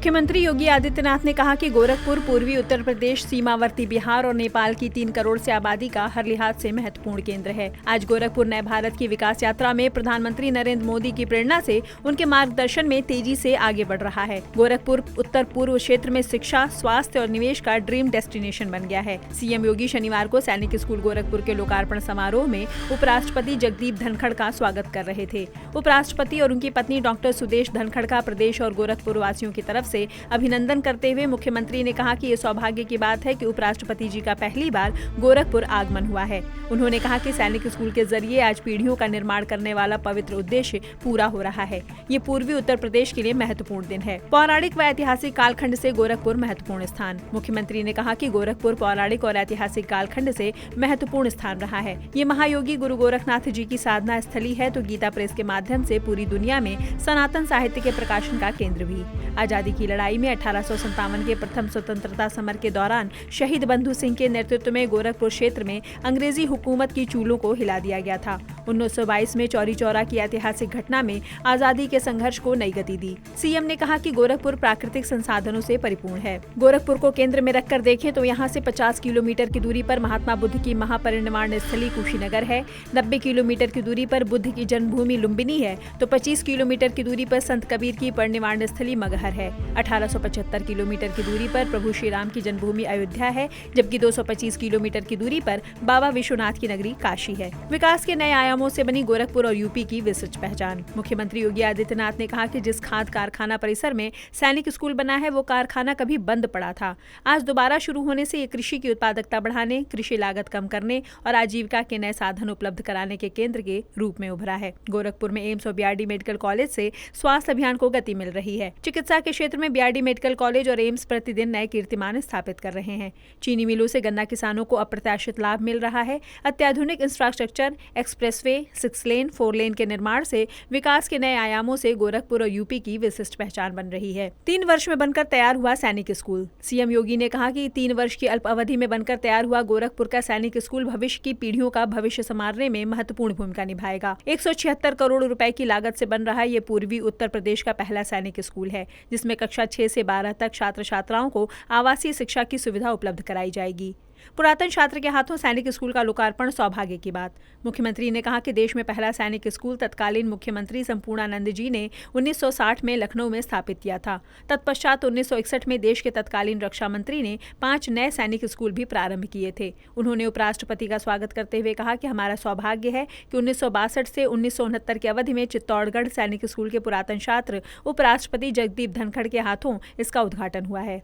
मुख्यमंत्री योगी आदित्यनाथ ने कहा कि गोरखपुर पूर्वी उत्तर प्रदेश, सीमावर्ती बिहार और नेपाल की 3 करोड़ से आबादी का हर लिहाज से महत्वपूर्ण केंद्र है। आज गोरखपुर नए भारत की विकास यात्रा में प्रधानमंत्री नरेंद्र मोदी की प्रेरणा से उनके मार्गदर्शन में तेजी से आगे बढ़ रहा है। गोरखपुर उत्तर पूर्व क्षेत्र में शिक्षा, स्वास्थ्य और निवेश का ड्रीम डेस्टिनेशन बन गया है। सीएम योगी शनिवार को सैनिक स्कूल गोरखपुर के लोकार्पण समारोह में उपराष्ट्रपति जगदीप धनखड़ का स्वागत कर रहे थे। उपराष्ट्रपति और उनकी पत्नी डॉक्टर सुदेश धनखड़ का प्रदेश और गोरखपुर वासियों की तरफ से अभिनंदन करते हुए मुख्यमंत्री ने कहा कि ये सौभाग्य की बात है कि उपराष्ट्रपति जी का पहली बार गोरखपुर आगमन हुआ है। उन्होंने कहा कि सैनिक स्कूल के जरिए आज पीढ़ियों का निर्माण करने वाला पवित्र उद्देश्य पूरा हो रहा है। ये पूर्वी उत्तर प्रदेश के लिए महत्वपूर्ण दिन है। पौराणिक व ऐतिहासिक कालखंड से गोरखपुर महत्वपूर्ण स्थान। मुख्यमंत्री ने कहा कि गोरखपुर पौराणिक और ऐतिहासिक कालखंड से महत्वपूर्ण स्थान रहा है। ये महायोगी गुरु गोरखनाथ जी की साधना स्थली है तो गीता प्रेस के माध्यम से पूरी दुनिया में सनातन साहित्य के प्रकाशन का केंद्र भी। आजादी की लड़ाई में 1857 के प्रथम स्वतंत्रता समर के दौरान शहीद बंधु सिंह के नेतृत्व में गोरखपुर क्षेत्र में अंग्रेजी हुकूमत की चूलों को हिला दिया गया था। 1922 में चौरी चौरा की ऐतिहासिक घटना में आजादी के संघर्ष को नई गति दी। सीएम ने कहा कि गोरखपुर प्राकृतिक संसाधनों से परिपूर्ण है। गोरखपुर को केंद्र में रखकर देखें तो यहाँ से 50 किलोमीटर की दूरी पर महात्मा बुद्ध की महापरिनिर्वाण स्थली कुशीनगर है। 90 किलोमीटर की दूरी पर बुद्ध की जन्मभूमि लुम्बिनी है तो 25 किलोमीटर की दूरी पर संत कबीर की परिनिर्वाण स्थली मगहर है। 1875 किलोमीटर की दूरी पर प्रभु श्री राम की जन्मभूमि अयोध्या है, जबकि 225 किलोमीटर की दूरी पर बाबा विश्वनाथ की नगरी काशी है। विकास के नए आयामों से बनी गोरखपुर और यूपी की विशिष्ट पहचान। मुख्यमंत्री योगी आदित्यनाथ ने कहा कि जिस खाद कारखाना परिसर में सैनिक स्कूल बना है वो कारखाना कभी बंद पड़ा था। आज दोबारा शुरू होने से ये कृषि की उत्पादकता बढ़ाने, कृषि लागत कम करने और आजीविका के नए साधन उपलब्ध कराने के केंद्र के रूप में उभरा है। गोरखपुर में एम्स और बीआरडी मेडिकल कॉलेज से स्वास्थ्य अभियान को गति मिल रही है। चिकित्सा के क्षेत्र में बीआरडी मेडिकल कॉलेज और एम्स प्रतिदिन नए कीर्तिमान स्थापित कर रहे हैं। चीनी मिलों से गन्ना किसानों को अप्रत्याशित लाभ मिल रहा है। अत्याधुनिक इंफ्रास्ट्रक्चर, एक्सप्रेसवे, 6 लेन, 4 लेन के निर्माण से विकास के नए आयामों से गोरखपुर और यूपी की विशिष्ट पहचान बन रही है। 3 वर्ष में बनकर तैयार हुआ सैनिक स्कूल। सीएम योगी ने कहा कि 3 वर्ष की अल्प अवधि में बनकर तैयार हुआ गोरखपुर का सैनिक स्कूल भविष्य की पीढ़ियों का भविष्य संवारने में महत्वपूर्ण भूमिका निभाएगा। 176 करोड़ रुपए की लागत से बन रहा ये पूर्वी उत्तर प्रदेश का पहला सैनिक स्कूल है, जिसमें कक्षा 6 से 12 तक छात्र छात्राओं को आवासीय शिक्षा की सुविधा उपलब्ध कराई जाएगी। पुरातन छात्र के हाथों सैनिक स्कूल का लोकार्पण सौभाग्य की बात। मुख्यमंत्री ने कहा कि देश में पहला सैनिक स्कूल तत्कालीन मुख्यमंत्री संपूर्णानंद जी ने 1960 में लखनऊ में स्थापित किया था। तत्पश्चात 1961 में देश के तत्कालीन रक्षा मंत्री ने 5 नए सैनिक स्कूल भी प्रारंभ किए थे। उन्होंने उपराष्ट्रपति का स्वागत करते हुए कहा कि हमारा सौभाग्य है कि 1962 से 1969 की अवधि में चित्तौड़गढ़ सैनिक स्कूल के पुरातन छात्र उपराष्ट्रपति जगदीप धनखड़ के हाथों इसका उद्घाटन हुआ है।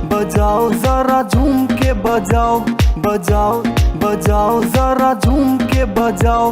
बजाओ जरा झूम के बजाओ, बजाओ बजाओ जरा झूम के बजाओ।